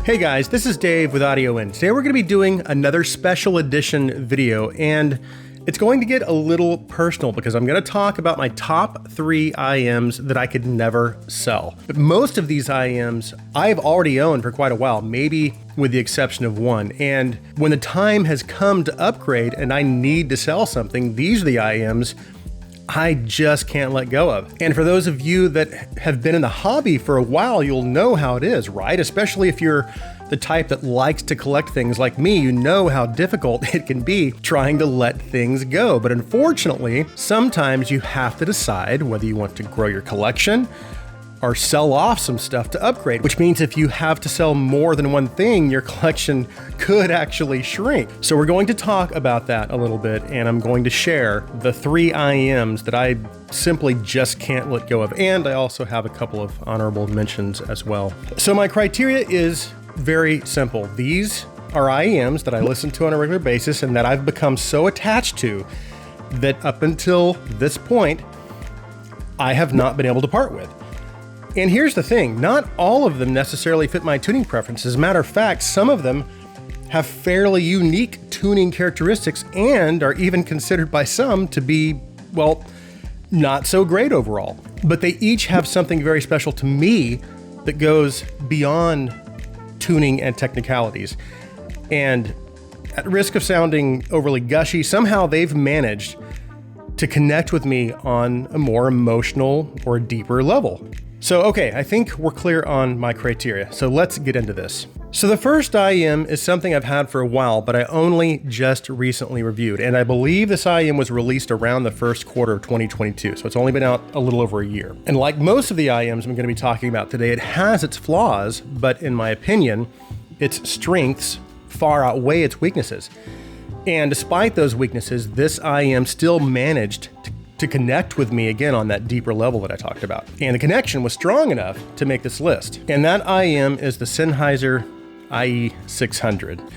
Hey guys, this is Dave with Audio In. Today we're going to be doing another special edition video, and it's going to get a little personal because I'm going to talk about my top 3 IEMs that I could never sell. But most of these IEMs I've already owned for quite a while, maybe with the exception of one. And when the time has come to upgrade and I need to sell something, these are the IEMs I just can't let go of. And for those of you that have been in the hobby for a while, you'll know how it is, right? Especially if you're the type that likes to collect things like me, you know how difficult it can be trying to let things go. But unfortunately, sometimes you have to decide whether you want to grow your collection or sell off some stuff to upgrade, which means if you have to sell more than one thing, your collection could actually shrink. So we're going to talk about that a little bit, and I'm going to share the 3 IEMs that I simply just can't let go of. And I also have a couple of honorable mentions as well. So my criteria is very simple. These are IEMs that I listen to on a regular basis and that I've become so attached to that up until this point, I have not been able to part with. And here's the thing, not all of them necessarily fit my tuning preferences. As a matter of fact, some of them have fairly unique tuning characteristics and are even considered by some to be, well, not so great overall. But they each have something very special to me that goes beyond tuning and technicalities. And at risk of sounding overly gushy, somehow they've managed to connect with me on a more emotional or a deeper level. So, okay, I think we're clear on my criteria. So let's get into this. So the first IEM is something I've had for a while, but I only just recently reviewed. And I believe this IEM was released around the first quarter of 2022. So it's only been out a little over a year. And like most of the IEMs I'm going to be talking about today, it has its flaws, but in my opinion, its strengths far outweigh its weaknesses. And despite those weaknesses, this IEM still managed to connect with me again on that deeper level that I talked about. And the connection was strong enough to make this list. And that IEM is the Sennheiser IE600.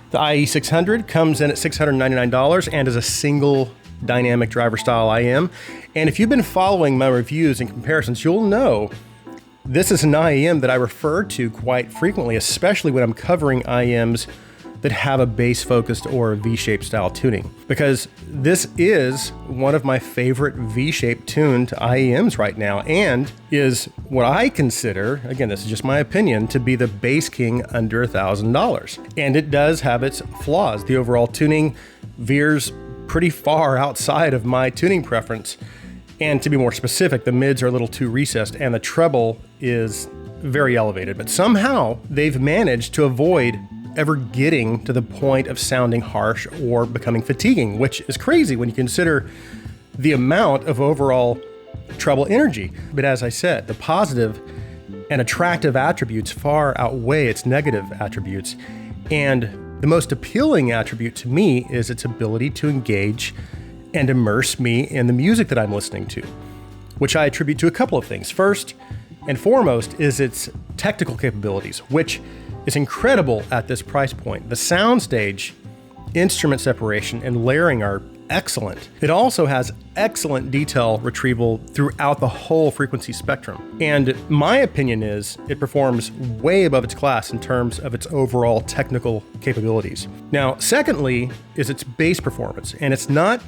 The IE600 comes in at $699 and is a single dynamic driver style IEM. And if you've been following my reviews and comparisons, you'll know this is an IEM that I refer to quite frequently, especially when I'm covering IEMs that have a bass focused or V-shaped style tuning, because this is one of my favorite V-shaped tuned IEMs right now and is what I consider, again, this is just my opinion, to be the bass king under $1,000. And it does have its flaws. The overall tuning veers pretty far outside of my tuning preference. And to be more specific, the mids are a little too recessed and the treble is very elevated, but somehow they've managed to avoid ever getting to the point of sounding harsh or becoming fatiguing, which is crazy when you consider the amount of overall treble energy. But as I said, the positive and attractive attributes far outweigh its negative attributes. And the most appealing attribute to me is its ability to engage and immerse me in the music that I'm listening to, which I attribute to a couple of things. First and foremost is its technical capabilities, which is incredible at this price point. The soundstage, instrument separation, and layering are excellent. It also has excellent detail retrieval throughout the whole frequency spectrum. And my opinion is it performs way above its class in terms of its overall technical capabilities. Now, secondly, is its bass performance. And it's not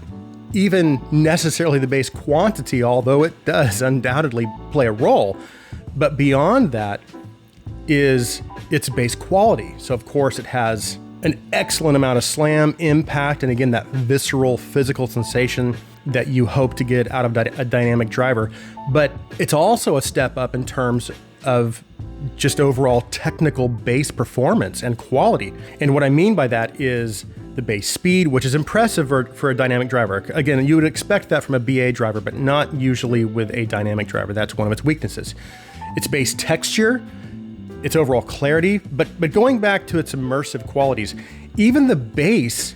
even necessarily the bass quantity, although it does undoubtedly play a role. But beyond that is its bass quality. So of course it has an excellent amount of slam, impact, and again, that visceral physical sensation that you hope to get out of a dynamic driver. But it's also a step up in terms of just overall technical bass performance and quality. And what I mean by that is the bass speed, which is impressive for a dynamic driver. Again, you would expect that from a BA driver, but not usually with a dynamic driver. That's one of its weaknesses. Its bass texture, its overall clarity, but going back to its immersive qualities, even the bass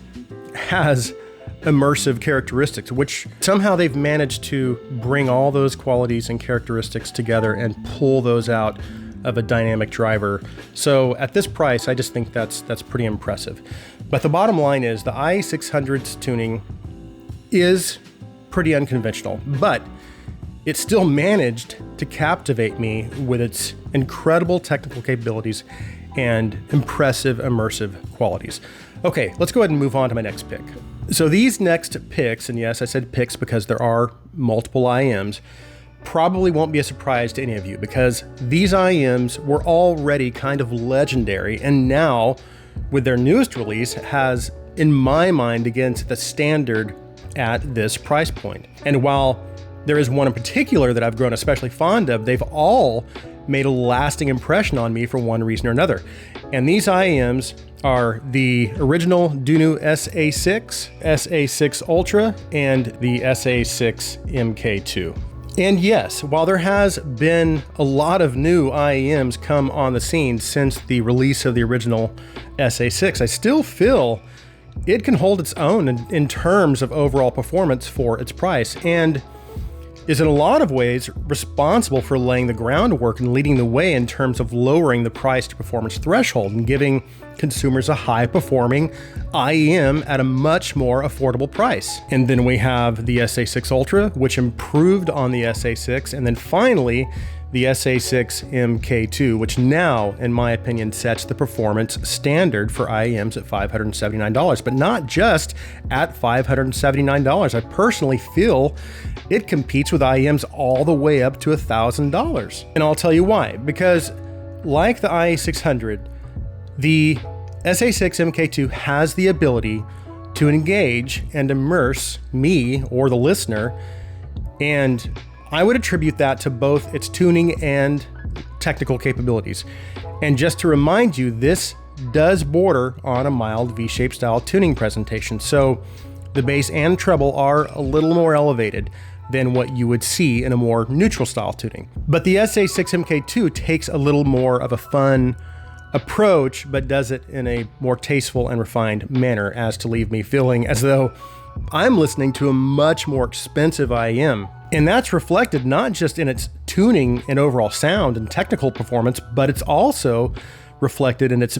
has immersive characteristics, which somehow they've managed to bring all those qualities and characteristics together and pull those out of a dynamic driver. So at this price, I just think that's pretty impressive. But the bottom line is the IE600's tuning is pretty unconventional, but it still managed to captivate me with its incredible technical capabilities and impressive immersive qualities. Okay, let's go ahead and move on to my next pick. So these next picks, and yes, I said picks because there are multiple IEMs, probably won't be a surprise to any of you because these IEMs were already kind of legendary, and now with their newest release has, in my mind, again, set the standard at this price point. And while there is one in particular that I've grown especially fond of, they've all made a lasting impression on me for one reason or another. And these IEMs are the original DUNE SA6, SA6 Ultra, and the SA6 MK2. And yes, while there has been a lot of new IEMs come on the scene since the release of the original SA6, I still feel it can hold its own in terms of overall performance for its price, and is in a lot of ways responsible for laying the groundwork and leading the way in terms of lowering the price to performance threshold and giving consumers a high-performing IEM at a much more affordable price. And then we have the SA6 Ultra, which improved on the SA6, and then finally the SA6 MK2, which now, in my opinion, sets the performance standard for IEMs at $579, but not just at $579. I personally feel it competes with IEMs all the way up to $1,000. And I'll tell you why. Because like the IE600, the SA6 MK2 has the ability to engage and immerse me or the listener, and I would attribute that to both its tuning and technical capabilities. And just to remind you, this does border on a mild V-shaped style tuning presentation, so the bass and treble are a little more elevated than what you would see in a more neutral style tuning. But the SA6 MK2 takes a little more of a fun approach, but does it in a more tasteful and refined manner, as to leave me feeling as though I'm listening to a much more expensive IEM. And that's reflected not just in its tuning and overall sound and technical performance, but it's also reflected in its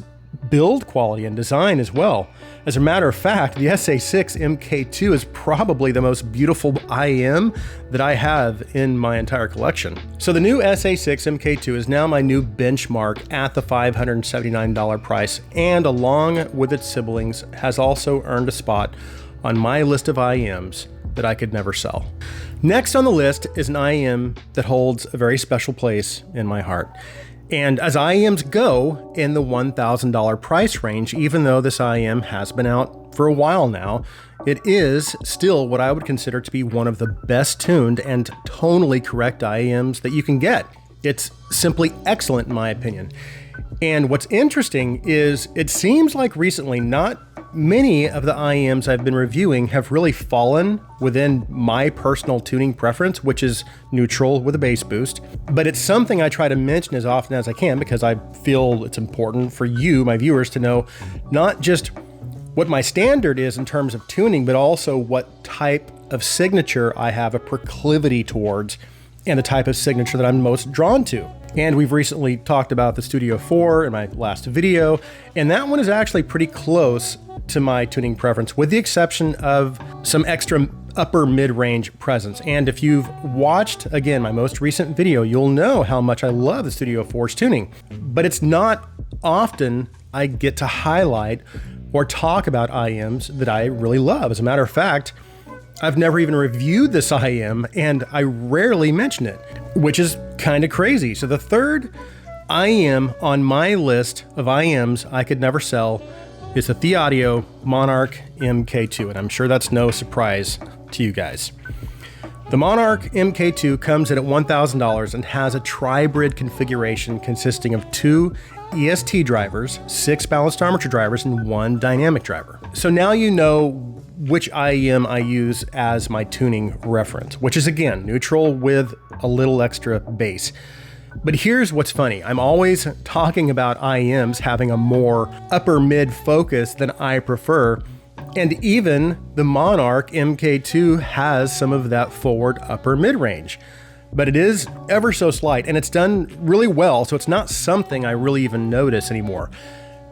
build quality and design as well. As a matter of fact, the SA6 MK2 is probably the most beautiful IEM that I have in my entire collection. So the new SA6 MK2 is now my new benchmark at the $579 price, and along with its siblings has also earned a spot on my list of IEMs that I could never sell. Next on the list is an IEM that holds a very special place in my heart. And as IEMs go in the $1,000 price range, even though this IEM has been out for a while now, it is still what I would consider to be one of the best tuned and tonally correct IEMs that you can get. It's simply excellent in my opinion. And what's interesting is it seems like recently not many of the IEMs I've been reviewing have really fallen within my personal tuning preference, which is neutral with a bass boost. But it's something I try to mention as often as I can because I feel it's important for you, my viewers, to know not just what my standard is in terms of tuning, but also what type of signature I have a proclivity towards and the type of signature that I'm most drawn to. And we've recently talked about the Studio 4 in my last video, and that one is actually pretty close to my tuning preference, with the exception of some extra upper mid-range presence. And if you've watched, again, my most recent video, you'll know how much I love the Studio 4's tuning. But it's not often I get to highlight or talk about IEMs that I really love. As a matter of fact, I've never even reviewed this IEM, and I rarely mention it, which is kind of crazy. So the third IEM on my list of IEMs I could never sell is the Theaudio Monarch MK2, and I'm sure that's no surprise to you guys. The Monarch MK2 comes in at $1,000 and has a tribrid configuration consisting of 2 EST drivers, 6 balanced armature drivers, and 1 dynamic driver. So now you know which IEM I use as my tuning reference, which is again neutral with a little extra bass. But here's what's funny. I'm always talking about IEMs having a more upper mid focus than I prefer. And even the Monarch MK2 has some of that forward upper mid range, but it is ever so slight, and it's done really well. So it's not something I really even notice anymore,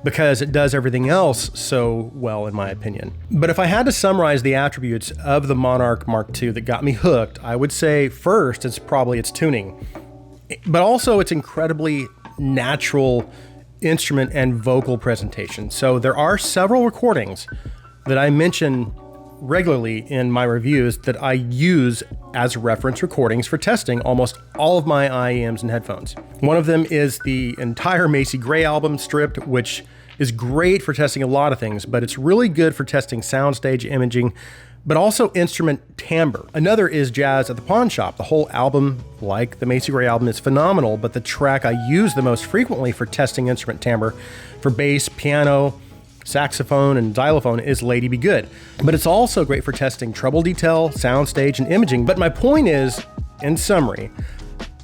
because it does everything else so well, in my opinion. But if I had to summarize the attributes of the Monarch Mark II that got me hooked, I would say first, it's probably its tuning, but also its incredibly natural instrument and vocal presentation. So there are several recordings that I mention regularly in my reviews that I use as reference recordings for testing almost all of my IEMs and headphones. One of them is the entire Macy Gray album stripped, which is great for testing a lot of things, but it's really good for testing soundstage imaging, but also instrument timbre. Another is Jazz at the Pawn Shop. The whole album, like the Macy Gray album, is phenomenal, but the track I use the most frequently for testing instrument timbre for bass, piano, saxophone, and xylophone is Lady Be Good. But it's also great for testing treble detail, soundstage, and imaging. But my point is, in summary,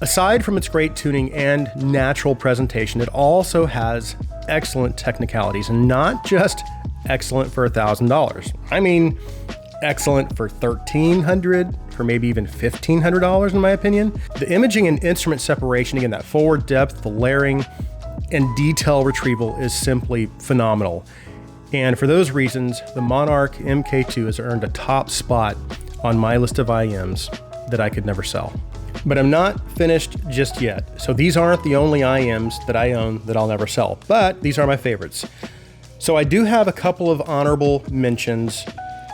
aside from its great tuning and natural presentation, it also has excellent technicalities, and not just excellent for $1,000. I mean, excellent for $1,300, for maybe even $1,500 in my opinion. The imaging and instrument separation, again, that forward depth, the layering, and detail retrieval is simply phenomenal. And for those reasons, the Monarch MK2 has earned a top spot on my list of IEMs that I could never sell. But I'm not finished just yet. So these aren't the only IEMs that I own that I'll never sell, but these are my favorites. So I do have a couple of honorable mentions,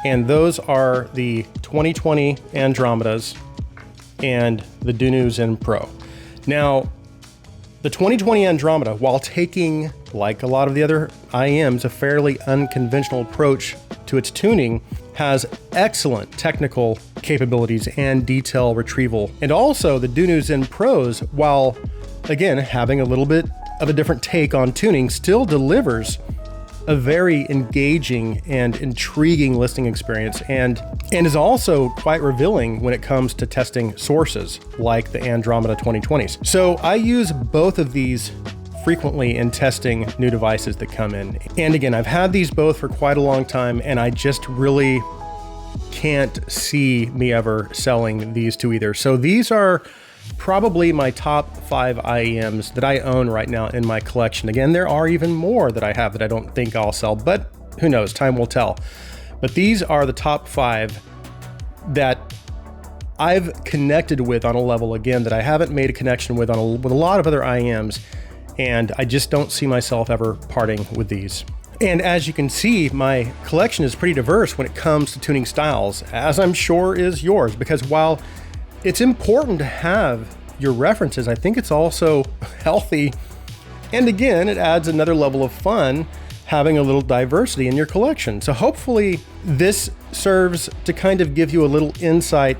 and those are the 2020 Andromedas and the DUNE Zen Pro. Now, the 2020 Andromeda, while taking, like a lot of the other IEMs, a fairly unconventional approach to its tuning, has excellent technical capabilities and detail retrieval. And also the DUNE Zen Pros, while again having a little bit of a different take on tuning, still delivers a very engaging and intriguing listening experience, and is also quite revealing when it comes to testing sources like the Andromeda 2020s. So I use both of these frequently in testing new devices that come in. And again, I've had these both for quite a long time, and I just really can't see me ever selling these two either. So these are probably my top 5 IEMs that I own right now in my collection. Again, there are even more that I have that I don't think I'll sell, but who knows, time will tell. But these are the top 5 that I've connected with on a level, again, that I haven't made a connection with with a lot of other IEMs, and I just don't see myself ever parting with these. And as you can see, my collection is pretty diverse when it comes to tuning styles, as I'm sure is yours, because while it's important to have your references, I think it's also healthy. And again, it adds another level of fun having a little diversity in your collection. So hopefully this serves to kind of give you a little insight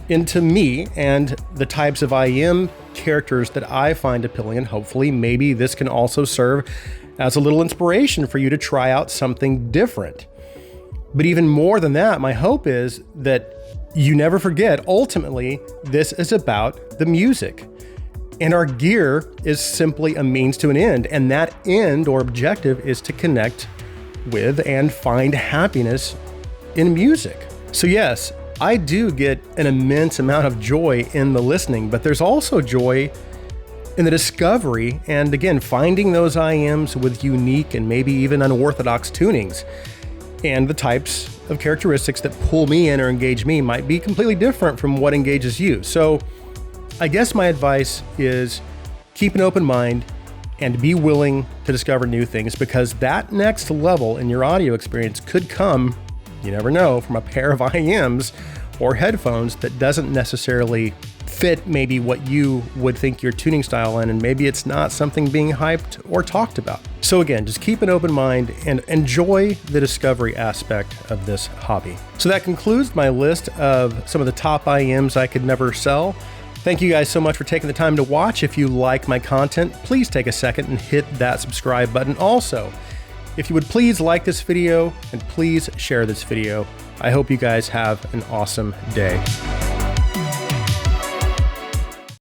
into me and the types of IEM characters that I find appealing. And hopefully maybe this can also serve as a little inspiration for you to try out something different. But even more than that, my hope is that you never forget, ultimately, this is about the music. And our gear is simply a means to an end. And that end or objective is to connect with and find happiness in music. So yes, I do get an immense amount of joy in the listening, but there's also joy in the discovery and, again, finding those IEMs with unique and maybe even unorthodox tunings. And the types of characteristics that pull me in or engage me might be completely different from what engages you. So I guess my advice is keep an open mind and be willing to discover new things, because that next level in your audio experience could come, you never know, from a pair of IEMs or headphones that doesn't necessarily fit maybe what you would think your tuning style in, and maybe it's not something being hyped or talked about. So again, just keep an open mind and enjoy the discovery aspect of this hobby. So that concludes my list of some of the top IEMs I could never sell. Thank you guys so much for taking the time to watch. If you like my content, please take a second and hit that subscribe button. Also, if you would please like this video and please share this video. I hope you guys have an awesome day.